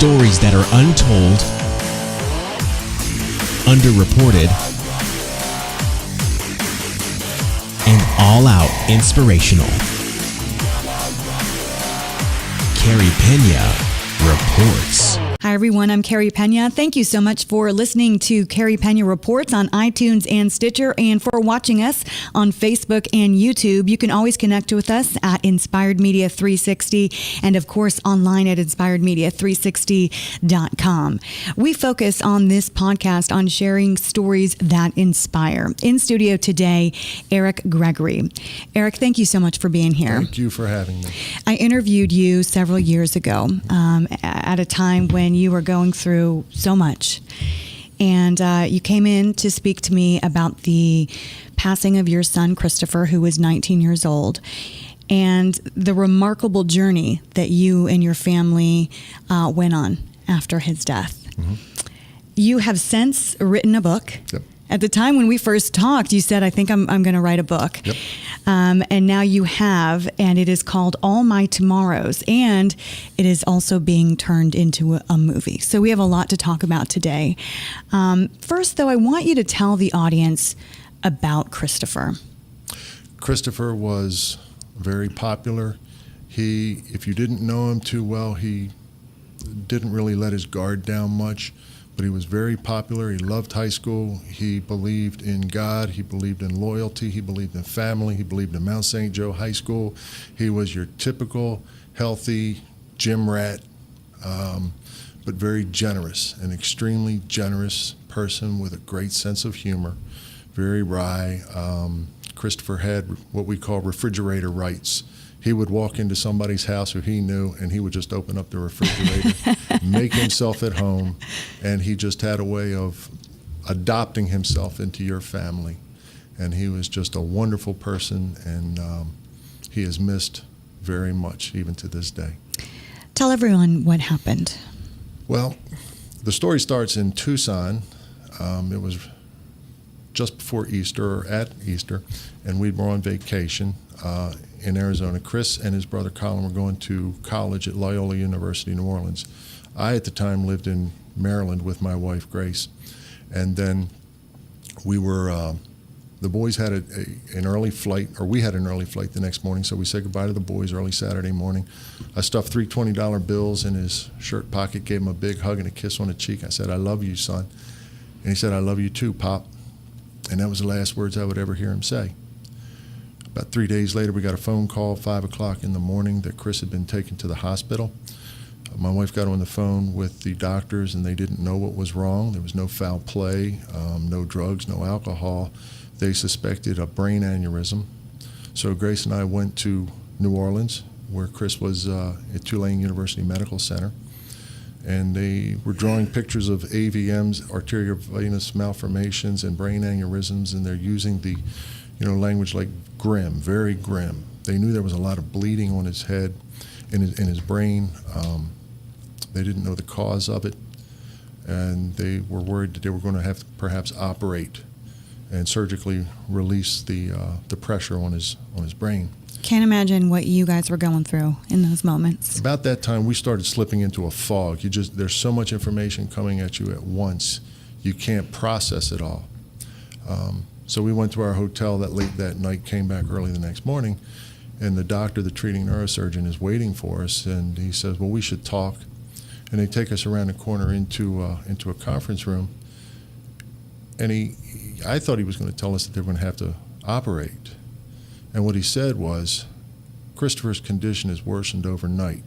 Stories that are untold, underreported, and all-out inspirational. Carey Pena reports. Hi, everyone. I'm Carey Pena. Thank you so much for listening to Carey Pena Reports on iTunes and Stitcher, and for watching us on Facebook and YouTube. You can always connect with us at Inspired Media 360 and, of course, online at inspiredmedia360.com. We focus on this podcast on sharing stories that inspire. In studio today, Eric Gregory. Eric, thank you so much for being here. Thank you for having me. I interviewed you several years ago at a time when you were going through so much. And you came in to speak to me about the passing of your son, Christopher, who was 19 years old, and the remarkable journey that you and your family went on after his death. Mm-hmm. You have since written a book. Yep. At the time when we first talked, you said, I think I'm going to write a book. Yep. And now you have, and it is called All My Tomorrows, and it is also being turned into a movie. So we have a lot to talk about today. First, though, I want you to tell the audience about Christopher. Christopher was very popular. If you didn't know him too well, he didn't really let his guard down much. But he was very popular. He loved high school. He believed in God. He believed in loyalty. He believed in family. He believed in Mount St. Joe High School. He was your typical healthy gym rat, but very generous, an extremely generous person with a great sense of humor, very wry. Christopher had what we call refrigerator rights. He would walk into somebody's house who he knew, and he would just open up the refrigerator, make himself at home, and he just had a way of adopting himself into your family. And he was just a wonderful person, and he is missed very much, even to this day. Tell everyone what happened. Well, the story starts in Tucson. It was just before Easter, or at Easter, and we were on vacation in Arizona. Chris and his brother Colin were going to college at Loyola University, New Orleans. I, at the time, lived in Maryland with my wife, Grace. And then we were, the boys had an early flight, or we had an early flight the next morning, so we said goodbye to the boys early Saturday morning. I stuffed 3 $20 bills in his shirt pocket, gave him a big hug and a kiss on the cheek. I said, I love you, son. And he said, I love you too, Pop. And that was the last words I would ever hear him say. About 3 days later, we got a phone call, 5 o'clock in the morning, that Chris had been taken to the hospital. My wife got on the phone with the doctors, and they didn't know what was wrong. There was no foul play, no drugs, no alcohol. They suspected a brain aneurysm. So Grace and I went to New Orleans, where Chris was at Tulane University Medical Center. And they were drawing pictures of AVMs, arteriovenous malformations, and brain aneurysms, and they're using the language like grim, very grim. They knew there was a lot of bleeding on his head, in his brain. They didn't know the cause of it, and they were worried that they were going to have to perhaps operate and surgically release the pressure on his brain. Can't imagine what you guys were going through in those moments. About that time, we started slipping into a fog. There's so much information coming at you at once, you can't process it all. So we went to our hotel late that night, came back early the next morning, and the doctor, the treating neurosurgeon, is waiting for us, and he says, well, we should talk. And they take us around the corner into a conference room, and I thought he was going to tell us that they were going to have to operate. And what he said was, Christopher's condition has worsened overnight.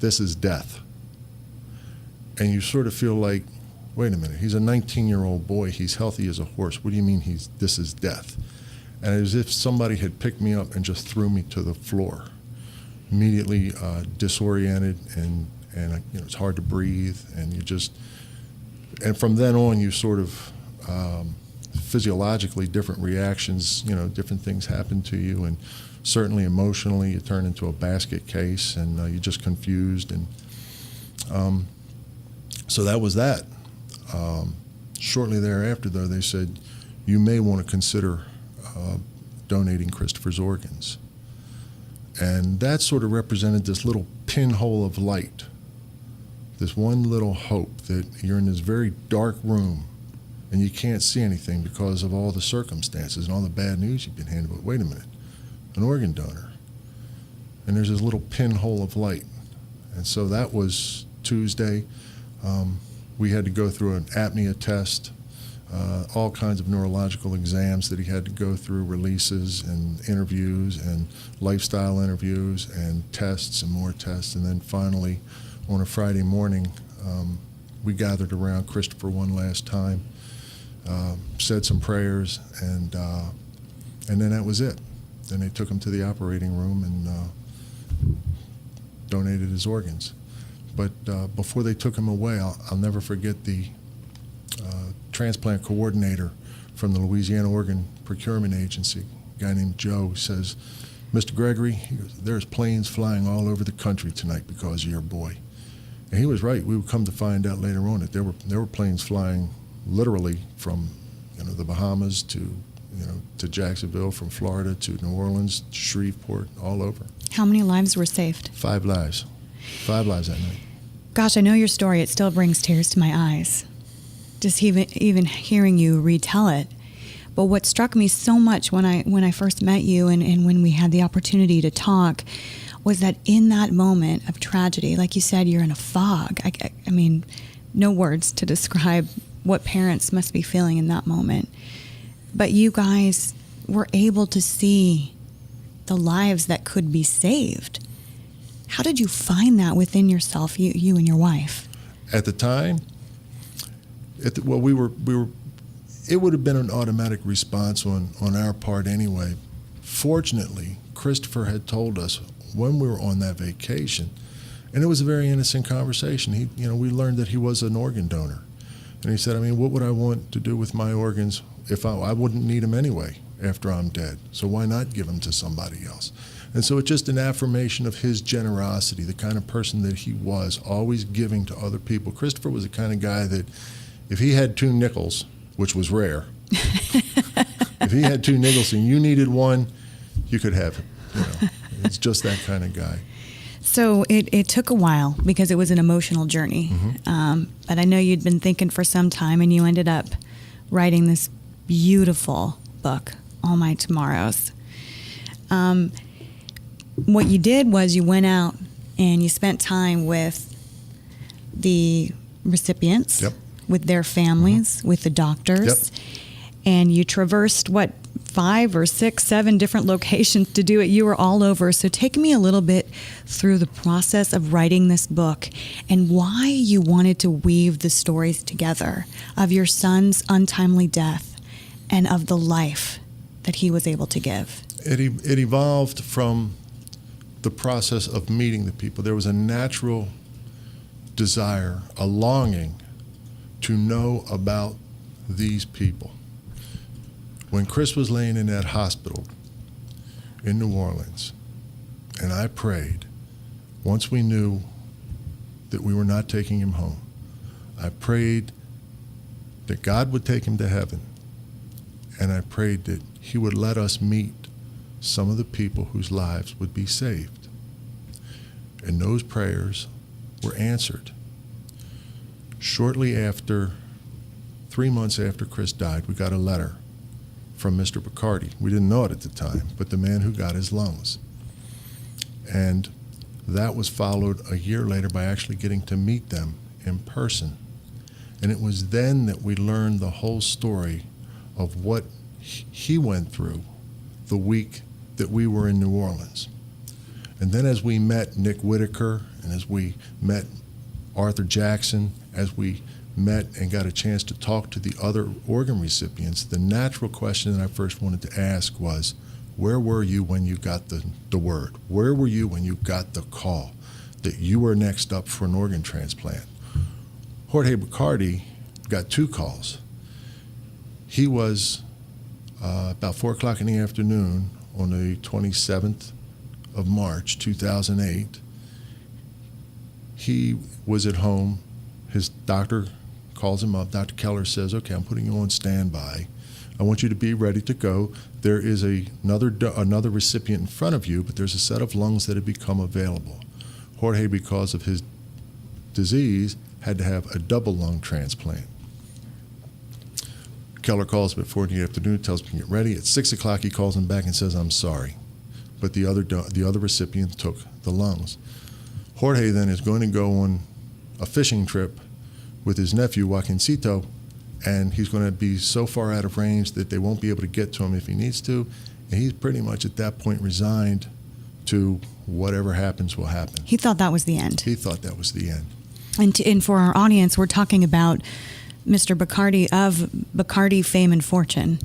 This is death. And you sort of feel like, wait a minute, he's a 19-year-old boy. He's healthy as a horse. What do you mean this is death? And as if somebody had picked me up and just threw me to the floor. Immediately disoriented, and it's hard to breathe. And from then on, you sort of, physiologically, different reactions, different things happen to you. And certainly emotionally, you turn into a basket case, and you're just confused. And so that was that. Shortly thereafter, though, they said, you may want to consider donating Christopher's organs. And that sort of represented this little pinhole of light this one little hope that you're in this very dark room and you can't see anything because of all the circumstances and all the bad news you've been handed. But wait a minute, an organ donor. And there's this little pinhole of light. And so that was Tuesday. We had to go through an apnea test, all kinds of neurological exams that he had to go through, releases and interviews and lifestyle interviews and tests and more tests. And then finally, on a Friday morning, we gathered around Christopher one last time, said some prayers, and then that was it. Then they took him to the operating room and donated his organs. But before they took him away, I'll never forget the transplant coordinator from the Louisiana Organ Procurement Agency, a guy named Joe, says, "Mr. Gregory," he goes, "there's planes flying all over the country tonight because of your boy." And he was right. We would come to find out later on that there were planes flying literally from the Bahamas to Jacksonville, from Florida to New Orleans, Shreveport, all over. How many lives were saved? 5 lives. 5 lives that night. Gosh, I know your story. It still brings tears to my eyes, just even hearing you retell it. But what struck me so much when I first met you and when we had the opportunity to talk was that in that moment of tragedy, like you said, you're in a fog. I mean, no words to describe what parents must be feeling in that moment. But you guys were able to see the lives that could be saved. How did you find that within yourself, you and your wife? At the time, we were. It would have been an automatic response on our part anyway. Fortunately, Christopher had told us when we were on that vacation, and it was a very innocent conversation. We learned that he was an organ donor, and he said, "I mean, what would I want to do with my organs if I wouldn't need them anyway after I'm dead? So why not give them to somebody else?" And so it's just an affirmation of his generosity, the kind of person that he was, always giving to other people. Christopher was the kind of guy that if he had 2 nickels, which was rare, if he had 2 nickels and you needed one, you could have it. It's just that kind of guy. So it took a while because it was an emotional journey. Mm-hmm. But I know you'd been thinking for some time, and you ended up writing this beautiful book, All My Tomorrows. What you did was you went out and you spent time with the recipients, Yep. with their families, with the doctors, and you traversed 5 or 6, 7 different locations to do it. You were all over. So take me a little bit through the process of writing this book and why you wanted to weave the stories together of your son's untimely death and of the life that he was able to give. It evolved from the process of meeting the people. There was a natural desire, a longing to know about these people. When Chris was laying in that hospital in New Orleans, and I prayed, once we knew that we were not taking him home, I prayed that God would take him to heaven, and I prayed that he would let us meet some of the people whose lives would be saved. And those prayers were answered. Shortly after, 3 months after Chris died, we got a letter from Mr. Bacardi. We didn't know it at the time, but the man who got his lungs. And that was followed a year later by actually getting to meet them in person. And it was then that we learned the whole story of what he went through the week that we were in New Orleans. And then as we met Nick Whitaker, and as we met Arthur Jackson, as we met and got a chance to talk to the other organ recipients, the natural question that I first wanted to ask was, where were you when you got the word? Where were you when you got the call that you were next up for an organ transplant? Jorge Bacardi got 2 calls. He was about 4 o'clock in the afternoon on the 27th of March, 2008. He was at home. His doctor calls him up. Dr. Keller says, "Okay, I'm putting you on standby. I want you to be ready to go. There is another recipient in front of you, but there's a set of lungs that have become available." Jorge, because of his disease, had to have a double lung transplant. Keller calls me at 4 in the afternoon, tells me to get ready. At 6 o'clock, he calls him back and says, "I'm sorry, but the other recipient took the lungs." Jorge then is going to go on a fishing trip with his nephew, Joaquincito, and he's going to be so far out of range that they won't be able to get to him if he needs to. And he's pretty much at that point resigned to whatever happens will happen. He thought that was the end. He thought that was the end. And for our audience, we're talking about Mr. Bacardi of Bacardi fame and fortune.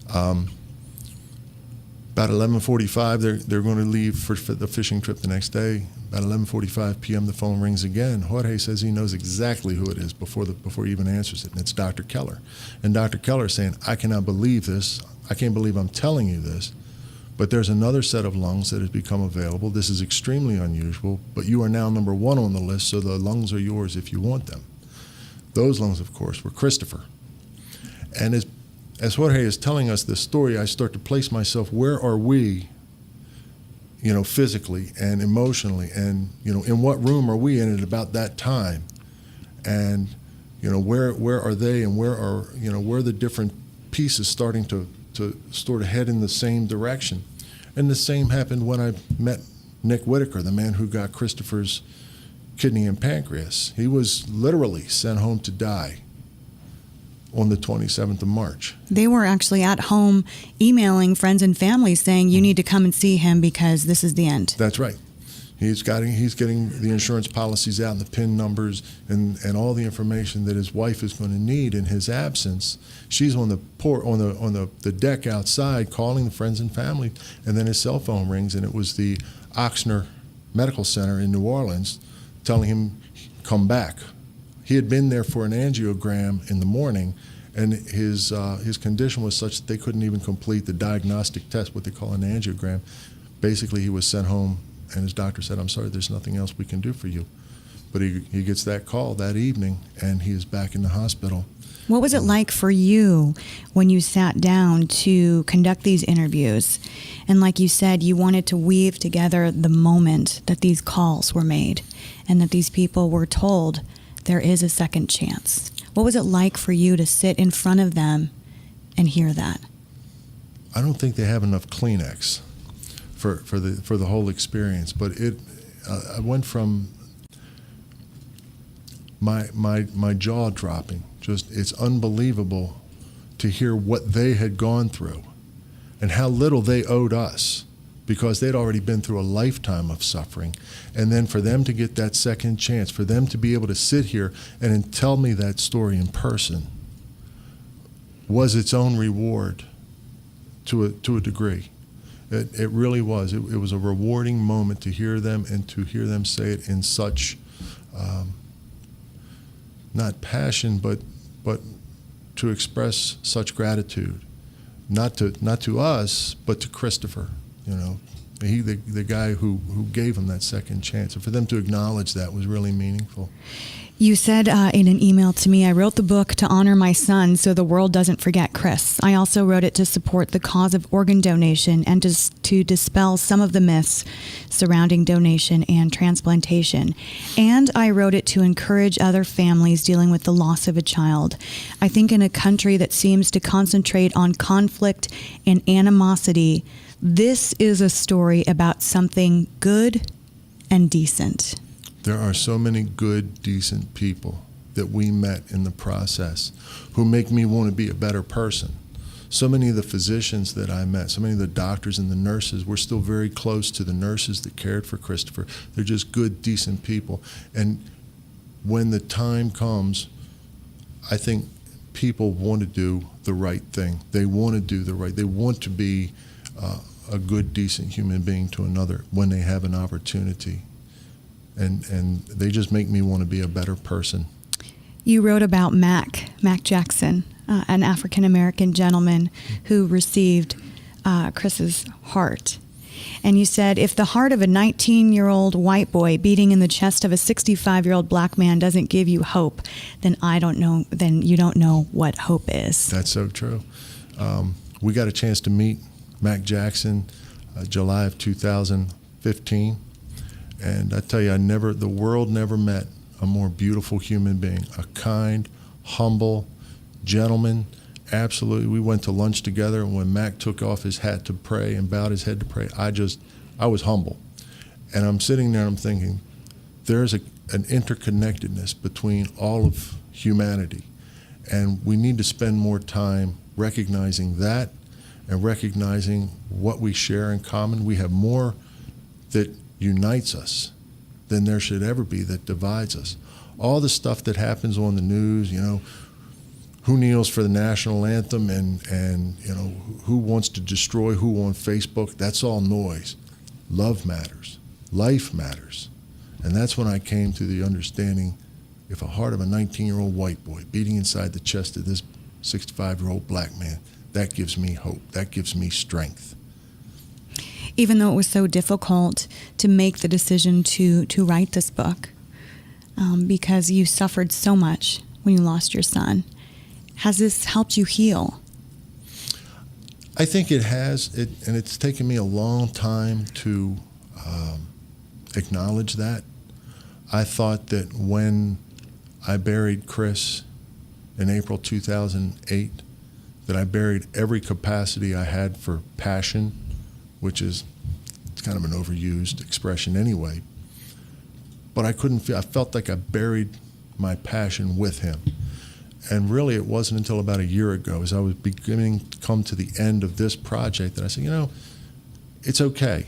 About 11:45, they're going to leave for the fishing trip the next day. About 11:45 p.m., the phone rings again. Jorge says he knows exactly who it is before he even answers it, and it's Dr. Keller. And Dr. Keller is saying, "I cannot believe this. I can't believe I'm telling you this, but there's another set of lungs that has become available. This is extremely unusual, but you are now number one on the list, so the lungs are yours if you want them." Those lungs, of course, were Christopher. And as Jorge is telling us this story, I start to place myself, where are we, physically and emotionally, and, in what room are we in at about that time? And, where are they, and where are the different pieces starting to sort of head in the same direction? And the same happened when I met Nick Whitaker, the man who got Christopher's kidney and pancreas. He was literally sent home to die on the 27th of March. They were actually at home emailing friends and family saying, "You need to come and see him because this is the end." That's right. He's getting the insurance policies out and the PIN numbers and all the information that his wife is going to need in his absence. She's on the deck outside calling the friends and family, and then his cell phone rings, and it was the Ochsner Medical Center in New Orleans telling him, "Come back." He had been there for an angiogram in the morning, and his condition was such that they couldn't even complete the diagnostic test, what they call an angiogram. Basically, he was sent home, and his doctor said, "I'm sorry, there's nothing else we can do for you." But he gets that call that evening, and he is back in the hospital. What was it like for you when you sat down to conduct these interviews? And like you said, you wanted to weave together the moment that these calls were made and that these people were told there is a second chance. What was it like for you to sit in front of them and hear that? I don't think they have enough Kleenex for the whole experience, but I went from my jaw dropping. Just, it's unbelievable to hear what they had gone through and how little they owed us, because they'd already been through a lifetime of suffering. And then for them to get that second chance, for them to be able to sit here and tell me that story in person was its own reward to a degree. It really was. It was a rewarding moment to hear them and to hear them say it in such, not passion, but to express such gratitude, not to us, but to Christopher. He the guy who gave him that second chance, and for them to acknowledge that was really meaningful. You said in an email to me, "I wrote the book to honor my son so the world doesn't forget Chris. I also wrote it to support the cause of organ donation and to dispel some of the myths surrounding donation and transplantation. And I wrote it to encourage other families dealing with the loss of a child. I think in a country that seems to concentrate on conflict and animosity, this is a story about something good and decent." There are so many good, decent people that we met in the process who make me want to be a better person. So many of the physicians that I met, so many of the doctors and the nurses, we're still very close to the nurses that cared for Christopher. They're just good, decent people. And when the time comes, I think people want to do the right thing. They want to do the right. They want to be a good, decent human being to another when they have an opportunity. And they just make me want to be a better person. You wrote about Mac Jackson, an African-American gentleman who received Chris's heart. And you said, "If the heart of a 19-year-old white boy beating in the chest of a 65-year-old black man doesn't give you hope, then you don't know what hope is." That's so true. We got a chance to meet Mac Jackson July of 2015. And I tell you, the world never met a more beautiful human being, a kind, humble gentleman. Absolutely. We went to lunch together, and when Mac took off his hat to pray and bowed his head to pray, I was humble. And I'm sitting there and I'm thinking, there's an interconnectedness between all of humanity. And we need to spend more time recognizing that and recognizing what we share in common. We have more that unites us than there should ever be that divides us. All the stuff that happens on the news, who kneels for the national anthem and who wants to destroy who on Facebook, that's all noise. Love matters. Life matters. And that's when I came to the understanding, if a heart of a 19-year-old white boy beating inside the chest of this 65-year-old black man, that gives me hope. That gives me strength. Even though it was so difficult to make the decision to write this book, because you suffered so much when you lost your son, has this helped you heal? I think it has, and it's taken me a long time to acknowledge that. I thought that when I buried Chris in April 2008, that I buried every capacity I had for passion, which is kind of an overused expression anyway. But I felt like I buried my passion with him. And really, it wasn't until about a year ago, as I was beginning to come to the end of this project, that I said, it's okay.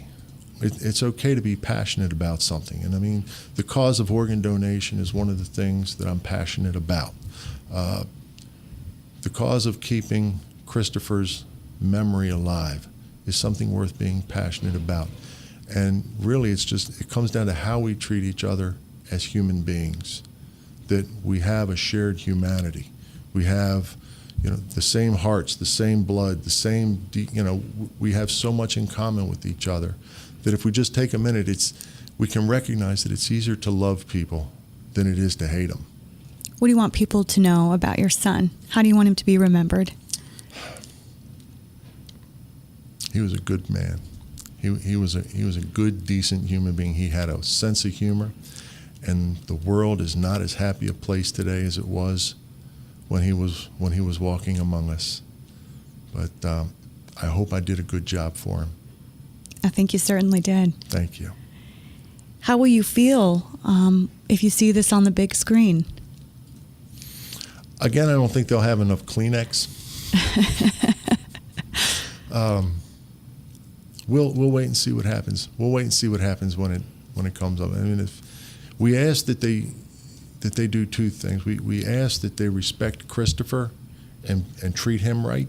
It's okay to be passionate about something. And I mean, the cause of organ donation is one of the things that I'm passionate about. The cause of keeping Christopher's memory alive is something worth being passionate about. And really, it comes down to how we treat each other as human beings, that we have a shared humanity. We have, the same hearts, the same blood, the same, we have so much in common with each other that if we just take a minute, we can recognize that it's easier to love people than it is to hate them. What do you want people to know about your son? How do you want him to be remembered? He was a good man. He was a good, decent human being. He had a sense of humor, and the world is not as happy a place today as it was when he was walking among us. But I hope I did a good job for him. I think you certainly did. Thank you. How will you feel if you see this on the big screen? Again, I don't think they'll have enough Kleenex. We'll wait and see what happens. We'll wait and see what happens when it comes up. I mean, if we ask that they do two things. We ask that they respect Christopher and treat him right,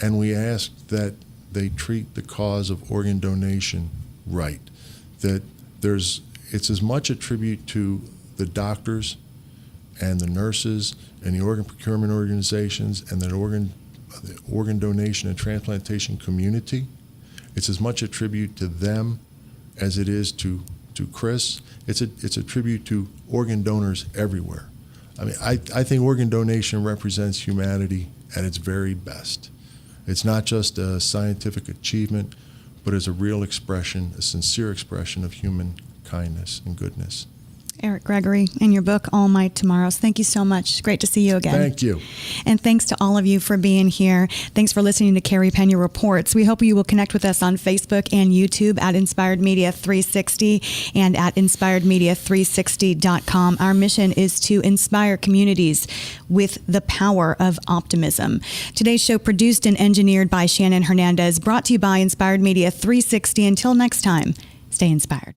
and we ask that they treat the cause of organ donation right. That it's as much a tribute to the doctors and the nurses and the organ procurement organizations and the organ donation and transplantation community. It's as much a tribute to them as it is to Chris. It's a tribute to organ donors everywhere. I mean, I think organ donation represents humanity at its very best. It's not just a scientific achievement, but it's a real expression, a sincere expression of human kindness and goodness. Eric Gregory, in your book, All My Tomorrows. Thank you so much. Great to see you again. Thank you. And thanks to all of you for being here. Thanks for listening to Carey Pena Reports. We hope you will connect with us on Facebook and YouTube at Inspired Media 360 and at inspiredmedia360.com. Our mission is to inspire communities with the power of optimism. Today's show produced and engineered by Shannon Hernandez, brought to you by Inspired Media 360. Until next time, stay inspired.